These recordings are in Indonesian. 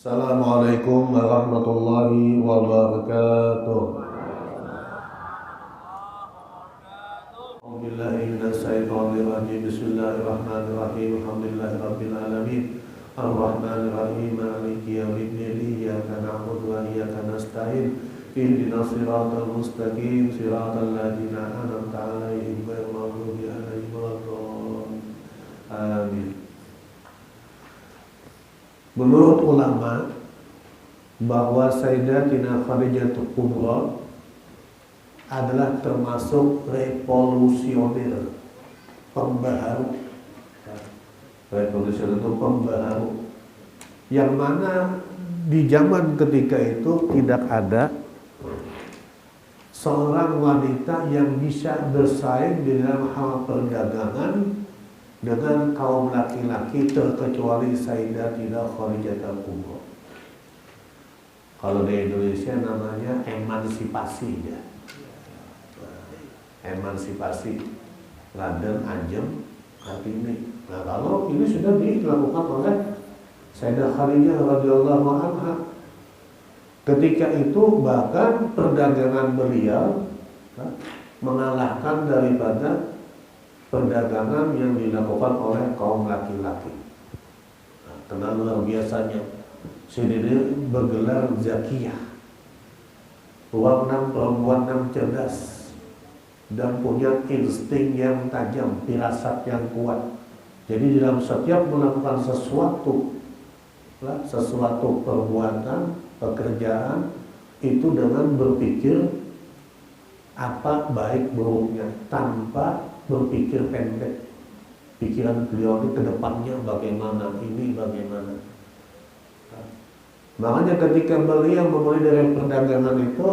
Assalamualaikum warahmatullahi wabarakatuh. A'udzubillahi minasyaitonir rajim. Bismillahirrahmanirrahim. Alhamdulillahirabbil alamin. Arrahmanir rahim. Maliki yaumiddin. Iyyaka na'budu wa iyyaka nasta'in. Ihdinas siratal mustaqim. Siratal ladzina an'amta 'alaihim ghairil maghdubi 'alaihim waladdallin. Amin. Menurut ulama bahwa Sayyidatina Khadijatul Kubra adalah termasuk revolusioner, pembaharu. Revolusioner itu pembaharu, yang mana di zaman ketika itu tidak ada seorang wanita yang bisa bersaing di dalam hal perdagangan dengan kaum laki-laki terkecuali Sayyidatina Khadijatul Kubra. Kalau di Indonesia namanya emansipasi ya. Emansipasi Laden Ajem Kartini. Nah, kalau ini sudah dilakukan oleh Sayyidah Khadijah radhiyallahu anha. Ketika itu bahkan perdagangan beliau mengalahkan daripada perdagangan yang dilakukan oleh kaum laki-laki. Nah, karena luar biasanya sendiri bergelar Zakiyah, perempuan yang cerdas dan punya insting yang tajam, firasat yang kuat. Jadi dalam setiap melakukan sesuatu perbuatan, pekerjaan itu dengan berpikir apa baik buruknya tanpa berpikir pendek. Pikiran beliau ini ke depannya bagaimana, ini bagaimana. Makanya ketika beliau memulai dari perdagangan itu,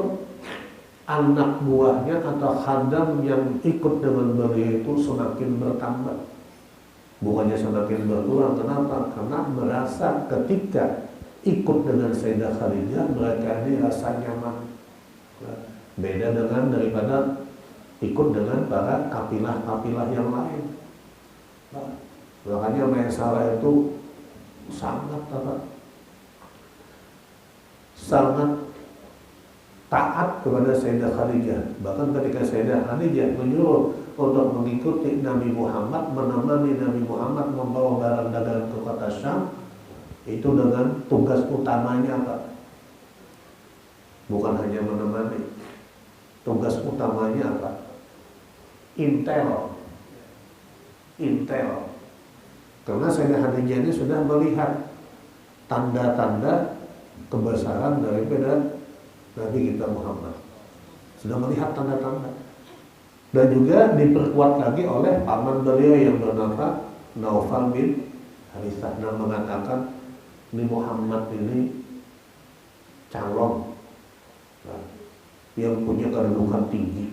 anak buahnya atau khadam yang ikut dengan beliau itu semakin bertambah, bukannya semakin berkurang. Kenapa? Karena merasa ketika ikut dengan Sayyidah Khadijah mereka ini rasa nyaman. Beda dengan daripada ikut dengan para kapilah-kapilah yang lain. Makanya Maisarah itu sangat taat kepada Sayyidah Khadijah. Bahkan ketika Sayyidah Khadijah menyuruh untuk mengikuti Nabi Muhammad, menemani Nabi Muhammad membawa barang dagangan ke kota Syam, itu dengan tugas utamanya apa? Bukan hanya menemani. Tugas utamanya apa? Intel. Karena Sayyidah Khadijah ini sudah melihat tanda-tanda kebesaran daripada Nabi kita Muhammad. Sudah melihat tanda-tanda. Dan juga diperkuat lagi oleh paman beliau yang bernama Naufal bin Harithah, yang mengatakan ini Muhammad ini calon yang punya kedudukan tinggi,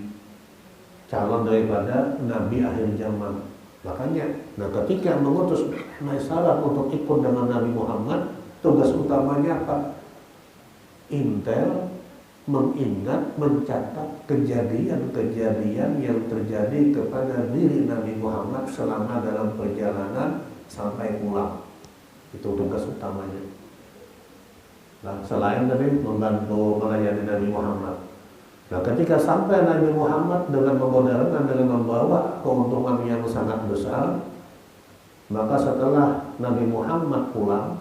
calon daripada Nabi akhir zaman. Makanya, ketika mengutus Maisarah untuk ikut dengan Nabi Muhammad, tugas utamanya apa? Intel, mengingat, mencatat kejadian-kejadian yang terjadi kepada diri Nabi Muhammad selama dalam perjalanan sampai pulang. Itu tugas utamanya. Nah, selain dari membantu melayani Nabi Muhammad. Nah, ketika sampai Nabi Muhammad dengan memodalkan, dengan membawa keuntungan yang sangat besar, maka setelah Nabi Muhammad pulang,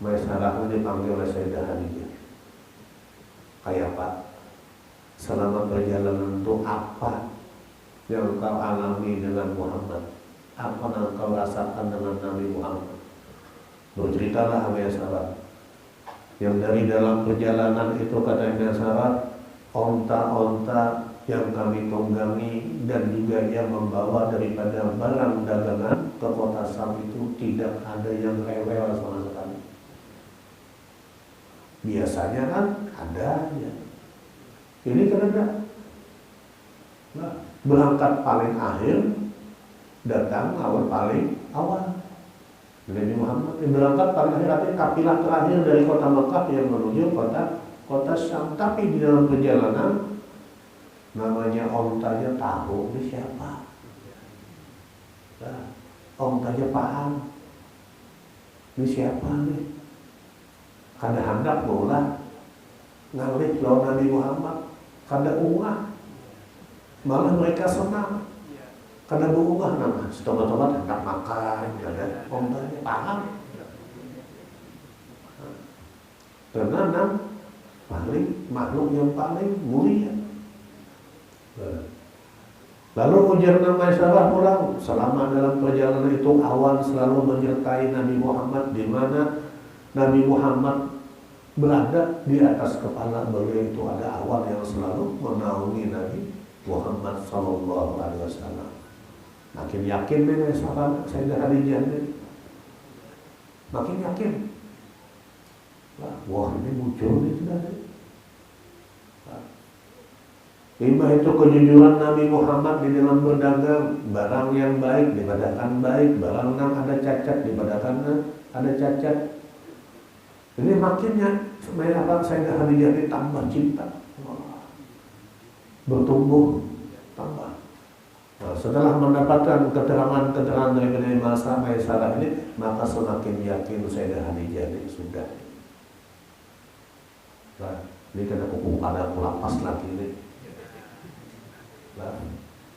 Maisarah dipanggil oleh Sayyidah Khadijah. Kayak Pak, selama perjalanan itu apa yang kau alami dengan Muhammad? Apa yang kau rasakan dengan Nabi Muhammad? Berceritalah Maisarah. Yang dari dalam perjalanan itu kata Maisarah, onta-onta yang kami tunggangi dan juga yang membawa daripada barang dagangan ke kota Syam itu tidak ada yang rewel sama sekali. Biasanya kan ada ya. Ini karena berangkat paling akhir, datang awal paling awal. Nabi Muhammad berangkat paling akhir, artinya kafilah terakhir dari kota Mekah yang menuju kota Syam. Tapi di dalam perjalanan namanya ontanya tahu ini siapa. Ontanya paham ini siapa nih. kada hendak maulah ngalih lawan Nabi Muhammad, kada ungah, malah mereka senang. Kada berubah nama, setobat-tobat hendak makan, kada ombanya paham. Karena paling makhluk yang paling mulia. Lalu ujar nama Aisyah pulang, selama dalam perjalanan itu awan selalu menyertai Nabi Muhammad, di mana Nabi Muhammad berada di atas kepala beliau itu ada awan yang selalu menaungi Nabi Muhammad Sallallahu Alaihi Wasallam. Makin yakin nih sahabat Sayyidah Khadijah nih, makin yakin. Wah ini muncul nih sudah nih. Lima itu kejujuran Nabi Muhammad di dalam berdagang, barang yang baik dibadakan baik, barang yang ada cacat dibadakan ada cacat. Ini makinnya apa Sayyidah Khadijah ini tambah cinta, bertumbuh tambah. Nah, setelah mendapatkan keterangan-keterangan dari masa Maisarah ini, maka semakin yakin Sayyidah Khadijah ini sudah. Nah, ini kena hukum ada lapas lagi ini. Nah,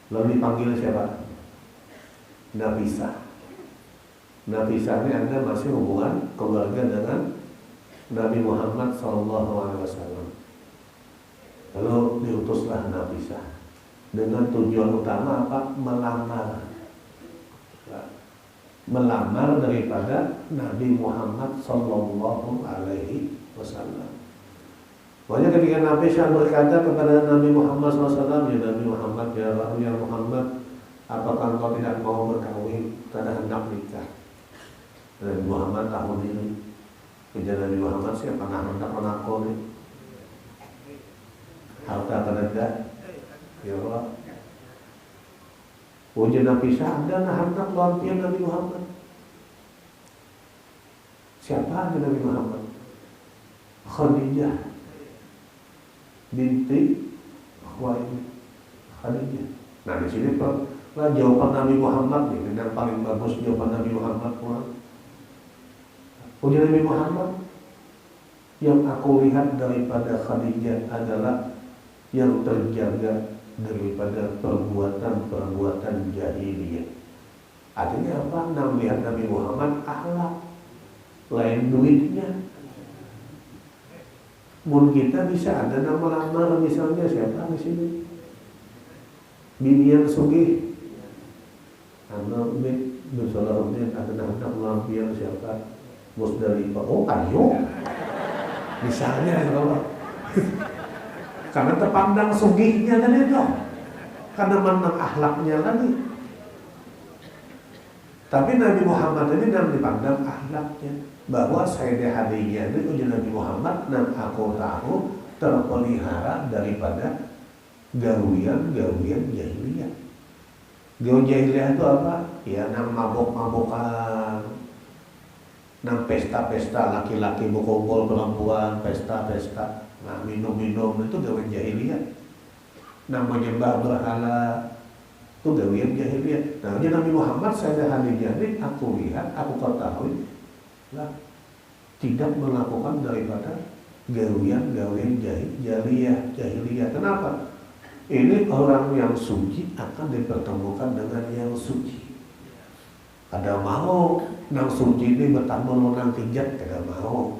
lalu dipanggil siapa? Nafisah. Nafisah ini Anda masih hubungan keluarga dengan Nabi Muhammad SAW. Lalu diutuslah Nafisah dengan tujuan utama apa? Melamar. Melamar daripada Nabi Muhammad SAW. Pokoknya ketika Nabi Syah berkata kepada Nabi Muhammad SAW, ya Nabi Muhammad, ya Muhammad, apakah engkau tidak mau berkawin, tidak hendak nikah? Nabi Muhammad tahun ini, kejar Nabi Muhammad siapa hendak menakoni harta kedenda, ya Allah. Ujian Nabi Syah ada hendak lawan Nabi Muhammad. Siapa Nabi Muhammad? Khadijah binti Khuwailid, Khadijah. Nah di sini jawaban Nabi Muhammad nih, yang paling bagus jawaban Nabi Muhammad. Ujian Nabi Muhammad, yang aku lihat daripada Khadijah adalah yang terjaga daripada perbuatan-perbuatan jahiliyah. Artinya apa? Melihat Nabi Muhammad akhlak, lain duitnya. Mun kita bisa ada nama lamar misalnya siapa di sini? Binian Sugih. Anak bid Bersalahuddin ada anak lampian siapa? Musdalifah. Oh ayo. Misalnya kalau karena terpandang sugihnya kan itu. Karena menang akhlaknya lagi. Tapi Nabi Muhammad ini dalam dipandang akhlaknya. Bahwa Sayyidah Khadijah itu ujian Nabi Muhammad dan aku tahu terpelihara daripada gawian-gawian jahiliyah. Gawian jahiliyah itu apa? Ya nang mabok-mabokan, nang pesta-pesta laki-laki berkumpul perempuan, pesta-pesta, nah minum-minum itu gawian jahiliyah. Nang menyembah berhala itu gawian jahiliyah. Nah ujian Nabi Muhammad Sayyidah Khadijah ini aku lihat, aku ketahui tidak melakukan daripada gawian-gawian jahiliyah. Kenapa? Ini orang yang suci akan dipertemukan dengan yang suci. Ada mau nang suci ini bertemu nang kijat, kada mau.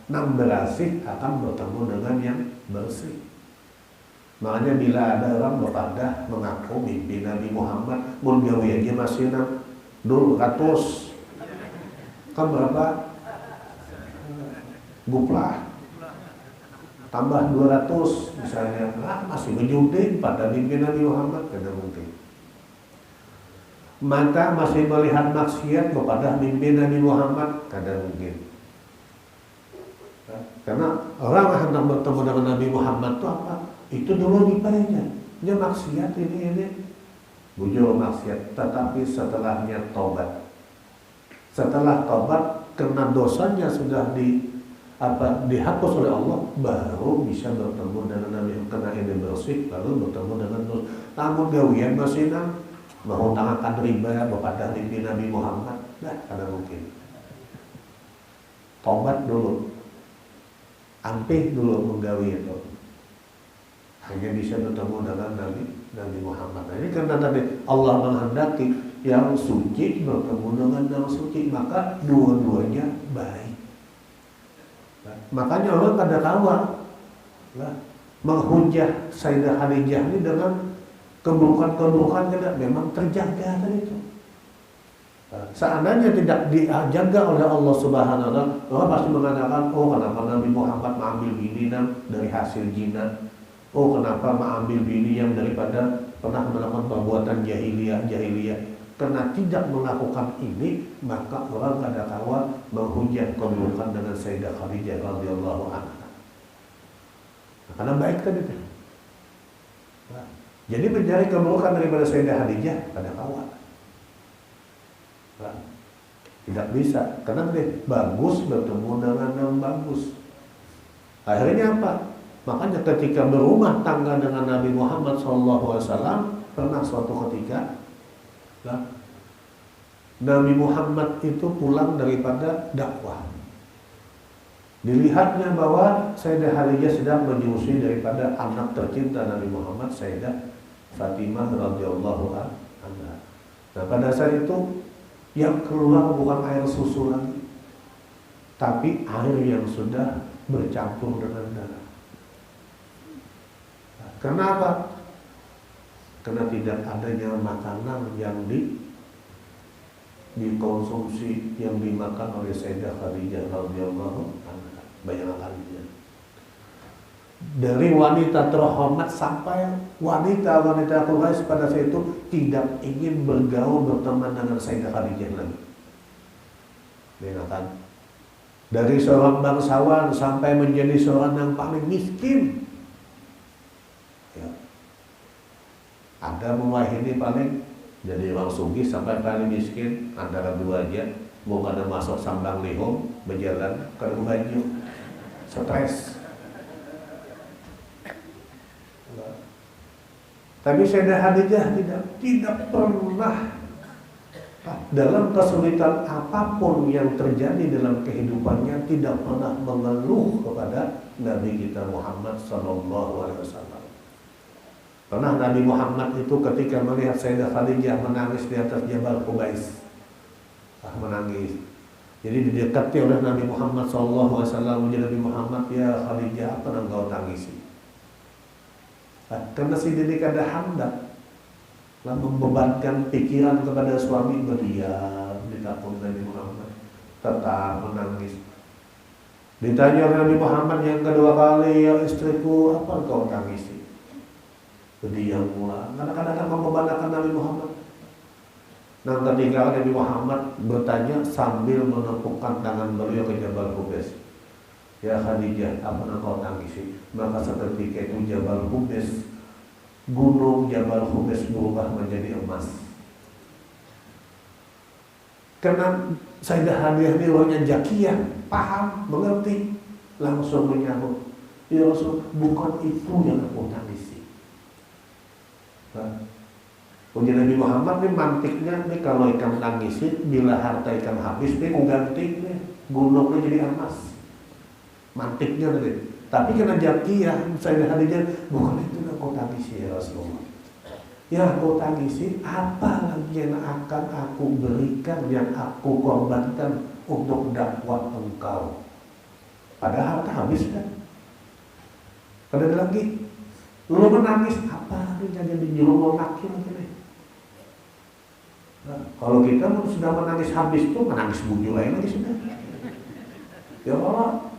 Nang bersih akan bertemu dengan yang bersih. Makanya bila ada orang berpadah mengaku mimpi Nabi Muhammad, mun gawiannya masih nang 200. Kan berapa? Guplah tambah 200 misalnya, masih menjuding pada mimpi Nabi Muhammad, tidak mungkin. Mata masih melihat maksiat kepada mimpi Nabi Muhammad, tidak mungkin. Karena orang hendak bertemu dengan Nabi Muhammad itu apa? Itu dulu dipanya, dia maksiat ini bujur maksiat, tetapi setelahnya tobat. Setelah tobat karena dosanya sudah dihapus oleh Allah, baru bisa bertemu dengan Nabi karena ini bersih, lalu bertemu dengan dosa. Namun gawian masih mau tangakan riba kepada mimpi Nabi Muhammad, dah kada mungkin. obat dulu, ampih dulu menggawi itu. Hanya bisa bertemu dengan Nabi Muhammad. Nah, ini karena tadi Allah menghendaki yang suci bertemu dengan yang suci, maka dua-duanya baik. Nah, makanya orang pada kawal menghujah Sayyidah Khadijah ini dengan keburukan-keburukan tidak memang terjaga tadi itu. Seandainya tidak dijaga oleh Allah Subhanahu wa taala, orang pasti mengatakan, oh kenapa Nabi Muhammad mengambil bini dari hasil zina? Oh kenapa mengambil bini yang daripada pernah melakukan perbuatan jahiliyah. Karena tidak melakukan ini, maka orang ada kawa menghujat keburukan dengan Sayyidah Khadijah radhiyallahu anha. Karena baik tadi itu. Jadi mencari keburukan daripada Sayyidah Khadijah ada kawa. Tidak bisa, karena bagus bertemu dengan yang bagus. Akhirnya apa? Makanya ketika berumah tangga dengan Nabi Muhammad SAW, pernah suatu ketika Nabi Muhammad itu pulang daripada dakwah. Dilihatnya bahwa Sayyidah Khadijah sedang menyusui daripada anak tercinta Nabi Muhammad, Sayyidah Fatimah radhiyallahu anha. Nah pada saat itu yang keluar bukan air susu lagi, tapi air yang sudah bercampur dengan darah. Kenapa? Karena tidak adanya makanan yang dikonsumsi, yang dimakan oleh Sayyidah Khadijah radhiyallahu anha. Bayangkan dia. Dari wanita terhormat sampai wanita-wanita Quraisy pada saat itu tidak ingin bergaul berteman dengan Sayyidah Khadijah lagi. Bayangkan. Dari seorang bangsawan sampai menjadi seorang yang paling miskin. Ada mulai ini paling jadi orang sugih sampai paling miskin antara dua aja, mau kada masuk sambang lihum berjalan ke baju stres. Tapi Sayyidah Khadijah tidak pernah dalam kesulitan apapun yang terjadi dalam kehidupannya tidak pernah mengeluh kepada Nabi kita Muhammad SAW. Pernah Nabi Muhammad itu ketika melihat Sayyidah Khadijah menangis di atas Jabal Qubais, menangis. Jadi didekati oleh Nabi Muhammad SAW. Nabi Muhammad, ya Khadijah, apa yang kau tangisi? Karena si Dede kada hendak membebankan pikiran kepada suami, berdiam di kampung Nabi Muhammad, tetap menangis. Ditanya oleh Nabi Muhammad yang kedua kali, ya istriku, apa kau tangisi? Berdiam pula. Kadang-kadang membebankan Nabi Muhammad. Nah ketika Nabi Muhammad bertanya sambil menepukkan tangan beliau ke Jabal Qubais, ya Khadijah, apa yang kau tangisi? Maka seketika itu Jabal Qubais, gunung Jabal Qubais berubah menjadi emas. Karena Sayyidah Khadijah ini orangnya zakiyah, paham, mengerti, langsung menyambut, ya Rasul, bukan itu yang aku tangisi. Punya Nabi Muhammad ini mantiknya nih, kalau ikan tangisi bila harta ikan habis nih ganti nih gunungnya jadi emas, mantiknya tadi. Tapi karena zakiyah Sayyidah Khadijah, bukan itu yang kau tangisi ya Rasulullah. Ya kau tangisi apa lagi yang akan aku berikan, yang aku korbankan untuk dakwah engkau. Padahal harta habis kan. Ada lagi lu menangis apa nih jadi nyuruh laki nih. Nah, kalau kita sudah menangis habis tuh menangis bujur lain lagi sudah. Ya Allah,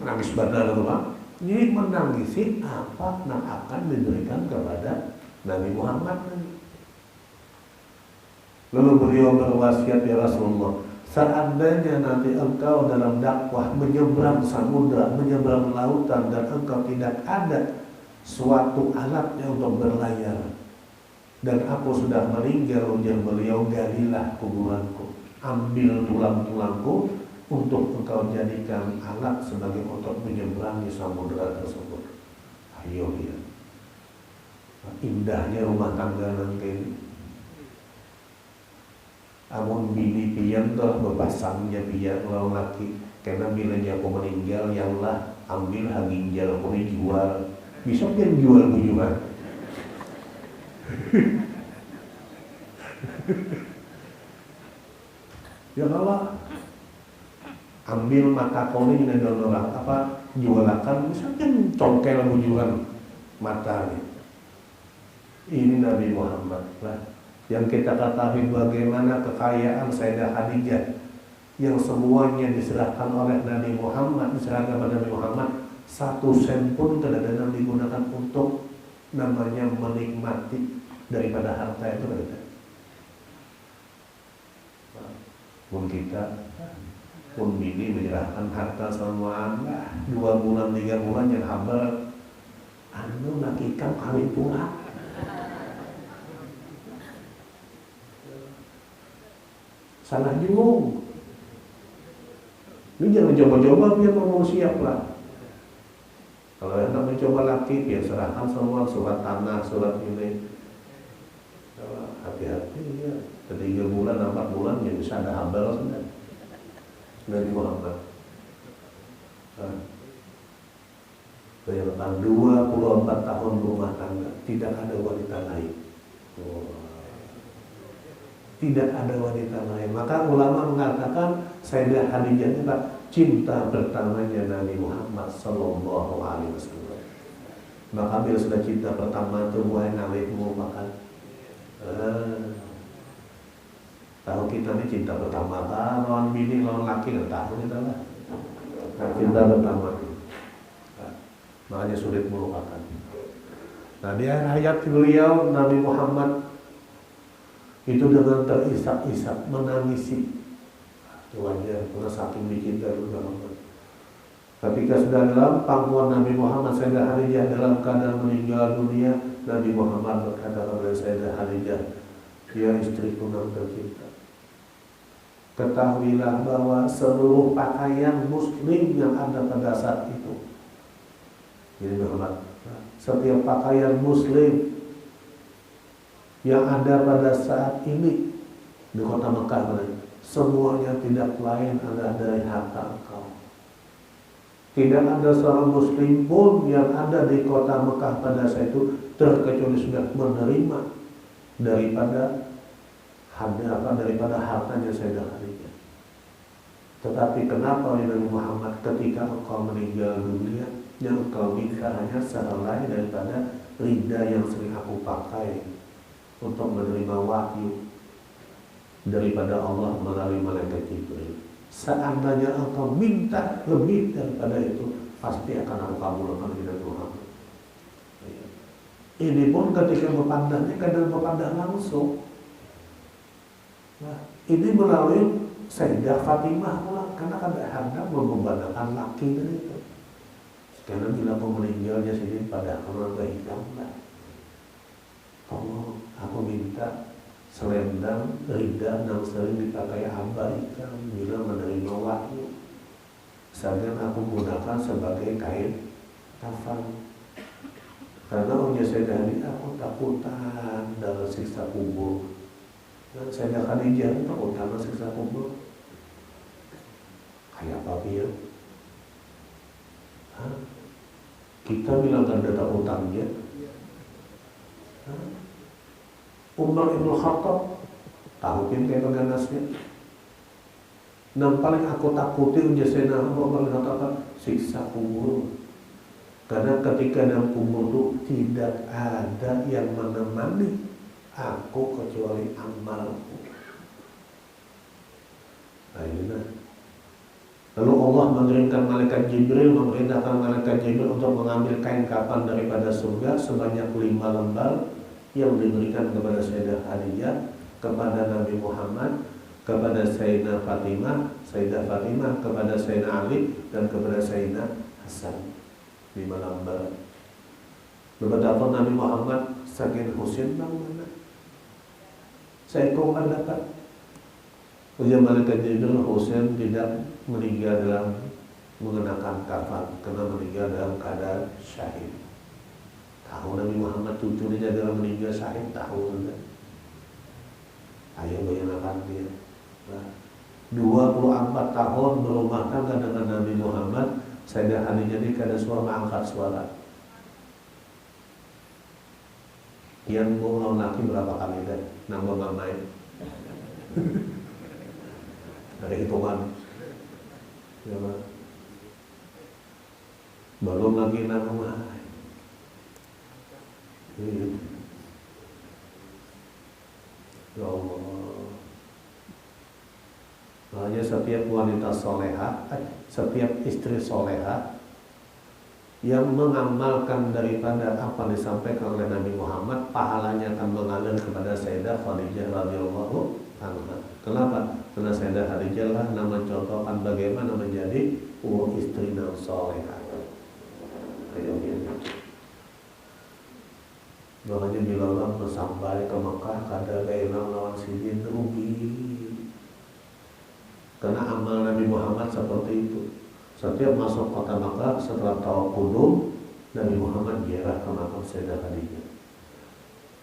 menangis badal itu Pak. Jadi menangisi apa yang akan diberikan kepada Nabi Muhammad. Lalu beliau berwasiat, ya Rasulullah, seandainya nanti engkau dalam dakwah menyeberang samudra, menyeberang lautan, dan engkau tidak ada suatu alatnya untuk berlayar, dan aku sudah meninggal, ujar beliau, galilah kuburanku, ambil tulang-tulangku untuk engkau jadikan alat sebagai untuk menyeberangi samudra tersebut. Ayo ya, indahnya rumah tangga nanti. Amun bini pian telah berpasangnya pian lawan laki, Karena bilanya aku meninggal, yang lah ambil hak ginjal aku dijual. Bisa kan jual bujuan. Ya Allah, ambil mata kau ini donor apa jualakan, misalkan congkel bujuan matanya. Ini Nabi Muhammad lah. Yang kita ketahui bagaimana kekayaan Sayyidah Khadijah yang semuanya diserahkan oleh Nabi Muhammad, diserahkan kepada Nabi Muhammad, 1 sen pun tidak ada yang digunakan untuk namanya menikmati daripada harta itu ada. Pun kita pun bini menyerahkan harta sama anda 2 bulan 3 bulan yang habar anu nak ikan kawin pula. Salah juga. Ini jangan coba-coba biar ngomong siap lah. Kalau yang mencoba laki, ya serahkan semua surat tanah, surat ini. Hati-hati ya. 3 bulan, 4 bulan ya bisa ada habal sudah. Dari Muhammad. Bayangkan 24 tahun rumah tangga, tidak ada wanita lain. Tidak ada wanita lain. Maka ulama mengatakan Sayyidah Khadijah itu cinta pertamanya Nabi Muhammad Sallallahu Alaihi Wasallam. Maka bila sudah cinta pertama itu wahai nawaimu maka tahu kita ini cinta pertama kan lawan bini lawan laki nggak tahu kita lah. Cinta pertama makanya sulit melupakan. Nah di akhir hayat beliau Nabi Muhammad itu dengan terisak-isak menangisi wajar karena saking dicinta Muhammad. Ketika sudah dalam pangkuan Nabi Muhammad, Sayyidah Khadijah dalam keadaan meninggal dunia, Nabi Muhammad berkata kepada Sayyidah Khadijah, ya istriku yang tercinta, ketahuilah bahwa seluruh pakaian muslim yang ada pada saat itu, jadi Muhammad, setiap pakaian muslim yang ada pada saat ini di kota Mekah, semuanya tidak lain adalah dari harta engkau. Tidak ada seorang muslim pun yang ada di kota Mekah pada saat itu terkecuali sudah menerima daripada hartanya Sayyidah Khadijah. Tetapi kenapa ya Nabi Muhammad ketika engkau meninggal dunia yang engkau minta hanya secara lain daripada ridha yang sering aku pakai untuk menerima wahyu daripada Allah melalui malaikat Jibril. Seandainya engkau minta lebih daripada itu, pasti akan aku kabulkan dengan Muhammad. Ini pun ketika berpandangnya kadang berpandang langsung. Nah, ini melalui Sayyidah Fatimah pula, karena kadang-kadang membebanakan laki dan itu. Karena bila meninggalnya sendiri pada keluarga hitam lah. Tolong aku minta selendang ridha yang sering dipakai hamba ikan bila menerima wahyu. Sedangkan aku gunakan sebagai kain kafan. Karena unya Sayyidah Khadijah aku takutan dalam siksa kubur. Dan Sayyidah Khadijah takutan dalam siksa kubur. Kayak apa ya? Kita bilang kan data utangnya. Umar Ibn Khattab tahukin kayak peganasnya. Dan paling aku takuti Sayyidina Umar Ibn Khattab siksa kubur. Karena ketika dalam kubur itu tidak ada yang menemani aku kecuali amalku. Nah ini. Lalu Allah mengirimkan malaikat Jibril, memerintahkan malaikat Jibril untuk mengambil kain kafan daripada surga sebanyak 5 lembar yang diberikan kepada Sayyidah Khadijah, kepada Nabi Muhammad, kepada Sayyidah Fatimah, kepada Sayyidina Ali, dan kepada Sayyidina Hasan. 5 lembar. Beberapa Nabi Muhammad saking Husain bang mana? Saya kau dapat. Ujian malaikat Jibril Husain tidak meninggal dalam mengenakan kafan, karena meninggal dalam keadaan syahid. Tahu Nabi Muhammad cucunya dalam meninggal syahid, tahu sudah. Ayo bayangkan dia. Nah, 24 tahun berumah tangga dengan Nabi Muhammad. Sayyidah Khadijah ini kada suara angkat suara. Yang mau laki berapa kali deh nambah mamai. Ada hitungan. Ya, belum lagi nambah. Ya Allah. Makanya setiap wanita soleha, setiap istri soleha yang mengamalkan daripada apa disampaikan oleh Nabi Muhammad, pahalanya akan mengalir kepada Sayyidah Khadijah radhiyallahu anha. Kenapa? Karena Sayyidah Khadijah lah nama contohkan bagaimana menjadi istri yang soleha. Ayo gitu. Makanya bila orang sampai ke Mekah kada kailang lawan sidin rugi. Karena amal Nabi Muhammad seperti itu. Setiap masuk kota Mekah setelah tawaf qudum, Nabi Muhammad ziarah ke makam Sayyidah Khadijah.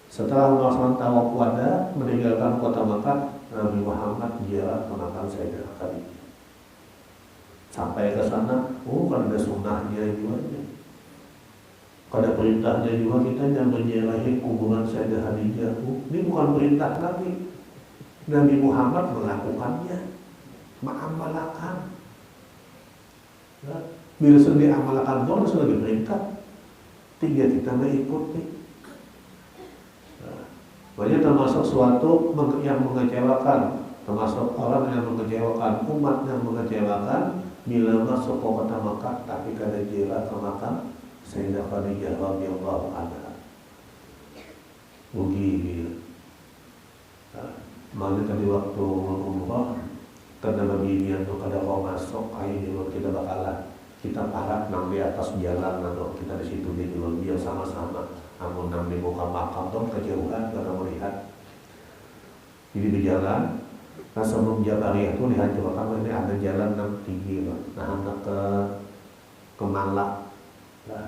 Setelah melaksanakan tawaf wada meninggalkan kota Mekah, Nabi Muhammad ziarah ke makam Sayyidah Khadijah. Sampai ke sana, kan ada sunnahnya juga. Pada perintahnya juga kita yang menziarahi kuburan Sayyidah Khadijah. Ini bukan perintah Nabi. Nabi Muhammad melakukannya, mengamalkan. Nah, bila sudah diamalkan itu sudah diperintah. Tiga kita mengikuti. Banyak termasuk suatu yang mengecewakan, termasuk orang yang mengecewakan, umat yang mengecewakan bila masuk ke kota Makkah tapi kada ziarah ke makam Sayyidah Khadijah radhiyallahu anha. Rugi dia. Mana tadi waktu umrah karena begini atau kada mau masuk ayo kita bakalan kita parat nang di atas jalan atau kita di situ di dulu biar sama-sama amun nang di muka makam tuh kejauhan karena melihat jadi berjalan. Nah sebelum Jabariyah itu lihat coba kamu ini ada jalan nang tinggi loh. Nah hendak ke Malak. Nah,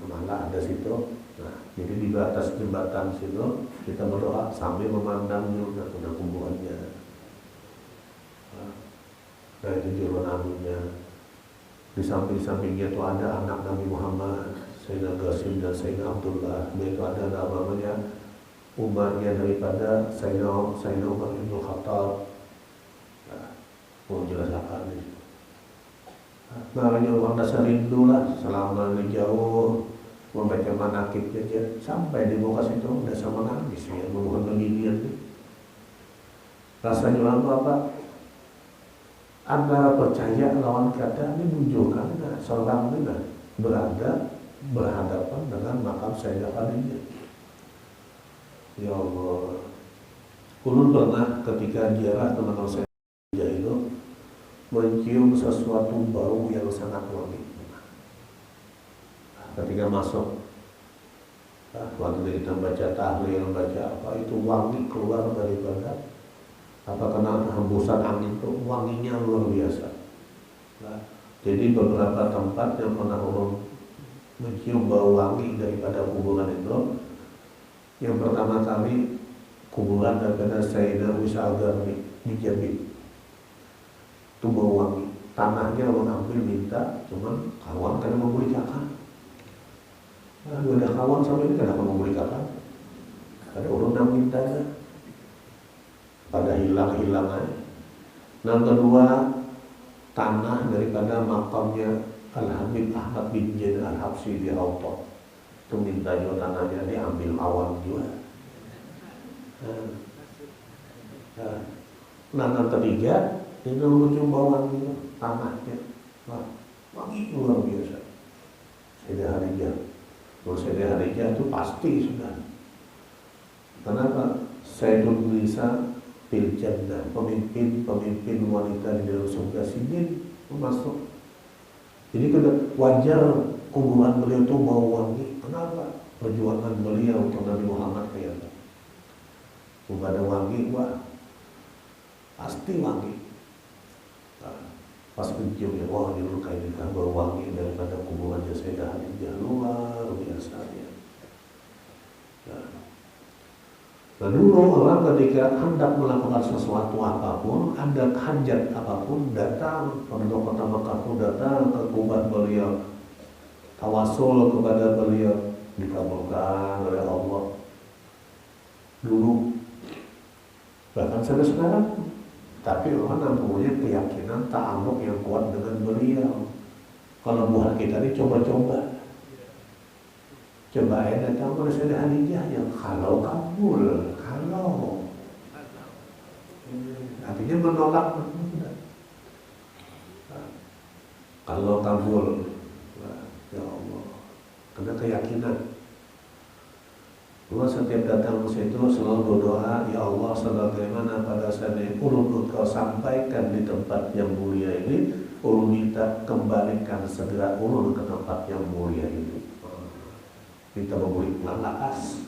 Malak ada situ. Nah jadi di atas jembatan situ kita berdoa sambil memandang juga kuburannya. Nah itu juru namanya. Di samping-sampingnya itu ada anak Nabi Muhammad, Sayyidina Qasim dan Sayyidina Abdullah. Itu ada namanya umatnya daripada Sayyidina Umar bin Khattab. Nah, mau jelaskan ini. Makanya orang dasar rindu lah selama jauh membaca manakib aja sampai di muka situ udah sama nangis ya memohon beginian. Rasanya orang apa? Antara percaya lawan kata ini menunjukkan seorang ini berada berhadapan dengan makam Sayyidah Khadijah. Ya Allah, ulun pernah ketika ziarah ke makam Sayyidah Khadijah itu mencium sesuatu bau yang sangat wangi. Ketika masuk, waktu kita baca tahlil, baca apa itu wangi keluar daripada apa kena hembusan angin itu wanginya luar biasa. Nah, jadi beberapa tempat yang pernah orang mencium bau wangi daripada kuburan itu, yang pertama kali kuburan daripada Sayyidah Uwais Al-Qarni di Jambi. Itu bau wangi. Tanahnya orang ambil minta, cuman kawan karena membeli kakak. Nah, ada kawan sama ini kenapa membeli kakak? Ada orang yang minta kan? Pada hilang-hilang aja. Nah kedua, tanah daripada makamnya Al-Habib Ahmad bin Zain Al-Habsyi di Rautah. Itu minta juga tanahnya diambil awan juga. Nah yang ketiga, itu mencium bawang itu tanahnya. Nah, wangi luar biasa. Sayyidah Khadijah. Kalau Sayyidah Khadijah itu pasti sudah. Kenapa? Sayyidun Nisa fil jannah, pemimpin wanita di dalam surga sidin masuk. Jadi wajar kuburan beliau itu bau wangi. Kenapa? Perjuangan beliau untuk Nabi Muhammad kayak itu. Bukan ada wangi, wah pasti wangi. Nah, pas mencium ya, wah ini kayak gitu bau wangi daripada kuburannya Sayyidah Khadijah luar biasa ya. Nah Nah, dulu orang ketika hendak melakukan sesuatu apapun, ada hajat apapun, datang penduduk kota Mekah itu datang ke kubah beliau, tawasul kepada beliau, dikabulkan oleh Allah. Dulu, bahkan sampai sekarang, tapi orang yang punya keyakinan ta'alluq yang kuat dengan beliau. Kalau buat kita ini coba-coba. Coba ya datang pada Sayyidah Khadijah yang kalau kabul, kalau artinya menolak, kalau kabul, ya Allah, karena keyakinan. Allah setiap datang ke situ selalu berdoa, ya Allah, sebagaimana pada saat ini ulun Engkau sampaikan di tempat yang mulia ini, ulun minta kembalikan segera ulun ke tempat yang mulia itu. Kita memberi lakas.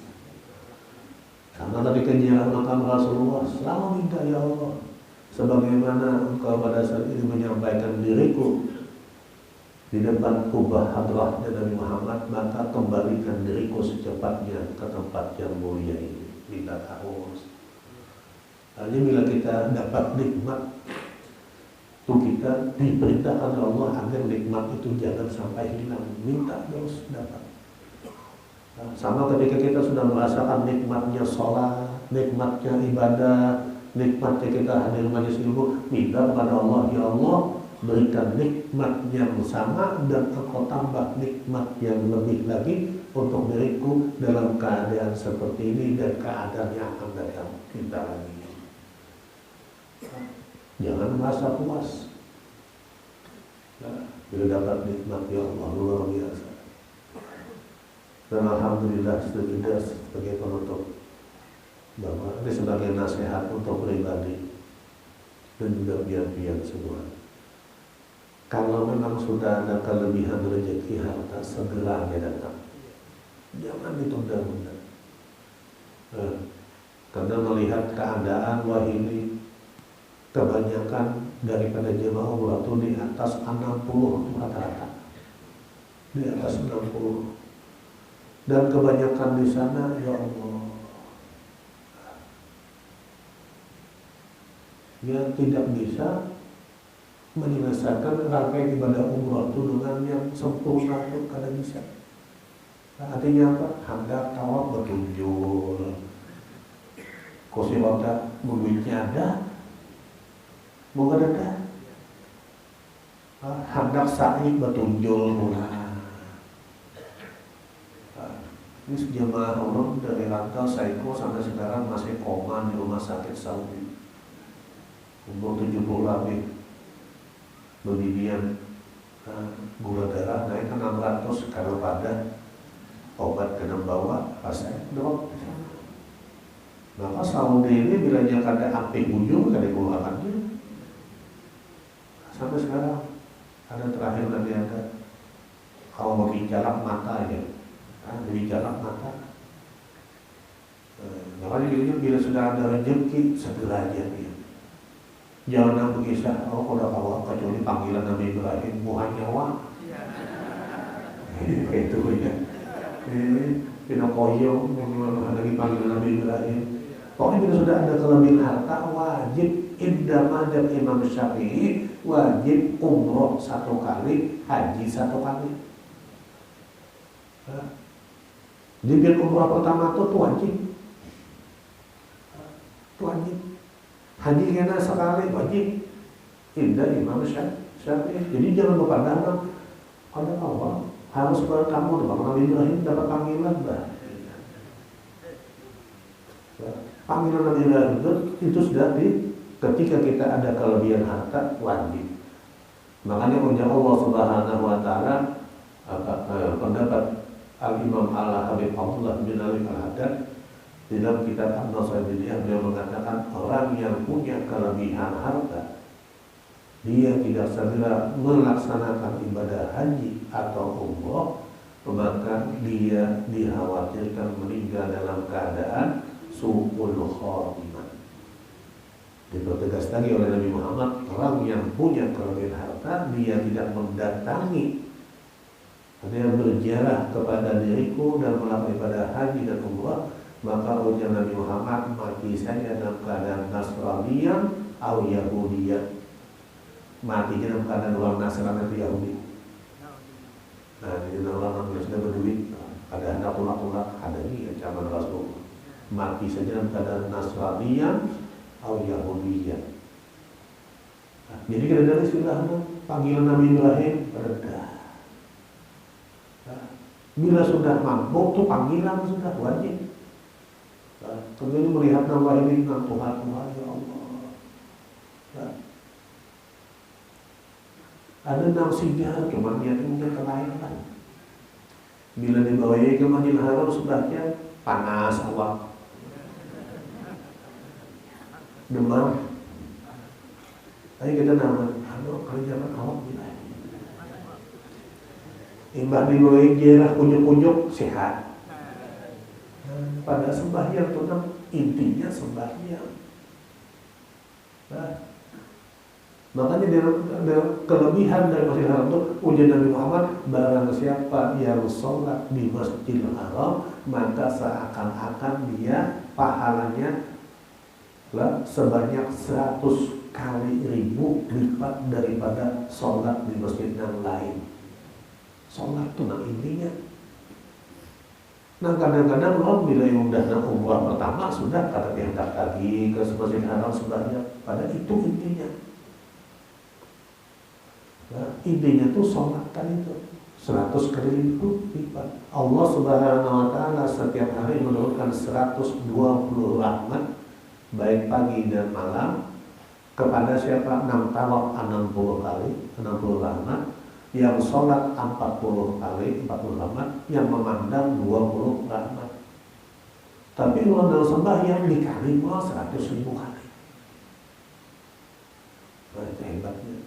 Karena tadi kejiran makam Rasulullah selalu minta, ya Allah, sebagaimana Engkau pada saat ini menyampaikan diriku di depan kubah hadrahnya Nabi Muhammad, maka kembalikan diriku secepatnya ke tempat yang mulia ini. Minta terus. Hanya bila kita dapat nikmat, itu kita diperintahkan oleh Allah agar nikmat itu jangan sampai hilang. Minta terus dapat. Sama ketika kita sudah merasakan nikmatnya sholat, nikmatnya ibadah, nikmatnya kita hadir majelis ilmu, minta kepada Allah, ya Allah, berikan nikmat yang sama dan Engkau tambah nikmat yang lebih lagi untuk diriku dalam keadaan seperti ini dan keadaan yang akan datang kita lagi. Jangan merasa puas. Bila dapat nikmat, ya Allah, luar biasa. Dan alhamdulillah sudah sebagai penutup bahwa ini sebagai nasihat untuk pribadi dan juga biar-biar semua. Kalau memang sudah ada kelebihan rezeki harta, segera datang. Jangan ditunda-tunda. Karena melihat keadaan wah ini kebanyakan daripada jemaah umrah itu di atas 60 rata-rata. Di atas 60. Dan kebanyakan di sana, ya Allah, dia tidak bisa menyelesaikan rangkaian ibadah umrah itu dengan yang sempurna itu kada bisa. Nah, artinya apa? Hendak tawaf betunjul, kursi roda duitnya ada, bukan ada. Hendak sa'i betunjul murah. Ini jemaah umroh dari rantau Saiko sampai sekarang masih koma di rumah sakit Saudi. Umur 70 lebih. Kemudian gula darah naik ke 600 karena pada obat kena bawa rasanya drop. Maka Saudi ini bila dia kada api ujung kada keluarannya. Sampai sekarang ada terakhir nanti ada kalau mau bicara mata ya. Jadi jalan mata. Makanya bila sudah ada rezeki segera aja dia. Jangan berkisah, oh kalau kau kecuali panggilan Nabi Ibrahim buah nyawa. Itu ya. Pinokoyo lagi panggilan Nabi Ibrahim. Pokoknya bila sudah ada kelebihan harta wajib indamajab Imam Syafi'i wajib umroh 1 kali, haji 1 kali. Di biar umrah pertama itu wajib. Wajib. Haji kena sekali wajib. Indah Imam Syafi'i. Jadi jangan berpandangan pada Allah harus berkamu dengan Nabi Ibrahim dapat panggilan bah. Panggilan Nabi Ibrahim itu sudah ketika kita ada kelebihan harta wajib. Makanya punya Allah Subhanahu wa taala pendapat Al-Imam Al-Habib Abdullah bin Ali Al-Haddad di dalam kitab An-Nasaibiliyah beliau mengatakan orang yang punya kelebihan harta dia tidak segera melaksanakan ibadah haji atau umroh maka dia dikhawatirkan meninggal dalam keadaan su'ul khotimah. Dipertegas lagi oleh Nabi Muhammad orang yang punya kelebihan harta dia tidak mendatangi dia berziarah kepada diriku dan melakukan ibadah haji dan umrah Maka ujar Nabi Muhammad, mati saja dalam keadaan Nasraniyan atau Yahudiyan. Mati dalam keadaan orang Nasrani atau Yahudi. Nah, ini orang yang sudah berduit, ada anak ulak-ulak, ada ini ancaman Rasul. Mati saja dalam keadaan Nasraniyan atau Yahudiyan. Nah, jadi kadang-kadang istilahnya panggilan Nabi Ibrahim reda. Nah, bila sudah mampu, itu panggilan sudah wajib. Nah, kemudian melihat nama ini dengan Tuhan, ya Allah. Nah, ada nafsinya, cuma dia mungkin kelainan. Bila dibawa ke Masjidil Haram sebelahnya panas awak, demam. Ayo kita nama, aduh kerjaan awak bila. Imbah dibawa jerah kunyuk-kunyuk sehat. Pada sembahyang itu intinya sembahyang. Nah, makanya ada kelebihan dari Masjidil Haram itu ujian Nabi Muhammad, barang siapa yang sholat di Masjidil Haram maka seakan-akan dia pahalanya sebanyak 100 kali ribu lipat daripada sholat di masjid yang lain. Sholat itu intinya. Nah kadang-kadang orang bila udah umrah pertama sudah kata diangkat kaki ke Masjidil Haram sebanyak, pada itu intinya. Nah, intinya tuh sholat tadi itu 100 kali lipat. Allah Subhanahu wa Ta'ala setiap hari menurunkan 120 rahmat baik pagi dan malam kepada siapa? 6 tawaf 60 kali 60 rahmat, yang sholat 40 kali 40 rahmat, yang memandang 20 rahmat. Tapi kalau dalam sembahyang dikali pula 100.000 kali. Nah, itu hebatnya.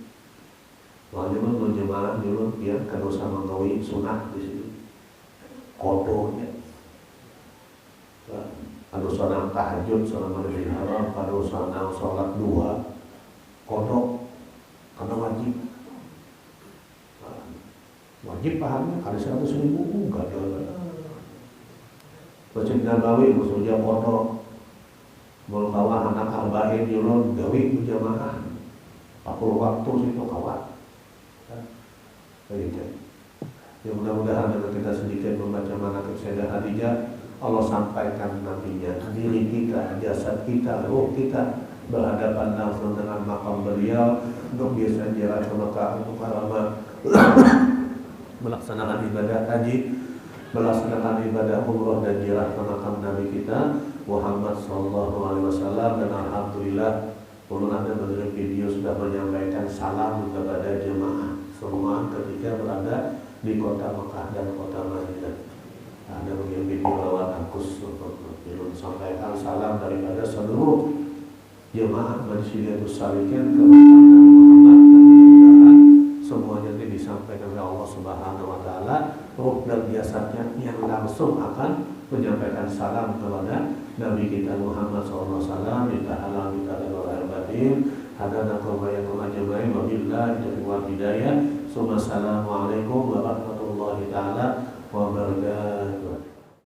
Walaupun berjemaah dulu dia kalau sama ngawi sunah di sini, kodohnya. Kalau sholat tahajud, sholat Masjidil Haram, kalau sholat dua, kodok, karena wajib. Wajib pahamnya kali 100.000 enggak ada. Masjid Nabawi maksudnya kodok, mau bawa anak arba'in dulu gawi berjamaah, 40 waktu situ kawan. Ya mudah-mudahan dengan kita sedikit membaca manaqib Sayyidah Khadijah, Allah sampaikan nantinya diri kita, jasad kita, ruh kita berhadapan langsung dengan makam beliau untuk biasa jalan ke Makkah untuk para melaksanakan ibadah haji, melaksanakan ibadah umrah dan ziarah ke makam Nabi kita Muhammad SAW. Dan alhamdulillah ulun ada mengirim video sudah menyampaikan salam kepada jemaah semua ketika berada di kota Mekah dan kota Madinah. Ada mengirim video lewat Agus untuk sampaikan salam daripada seluruh jemaah Majlis Salikin ke makam Nabi Muhammad, dan mudah-mudahan semuanya ini disampaikan oleh Allah Subhanahu wa Ta'ala, ruh dan jasadnya yang langsung akan menyampaikan salam kepada Nabi kita Muhammad SAW. Kita halal kita lewat batin hadanakum wa yakum ajmain wa billahi taufiq wal hidayah. Assalamualaikum warahmatullahi taala wabarakatuh.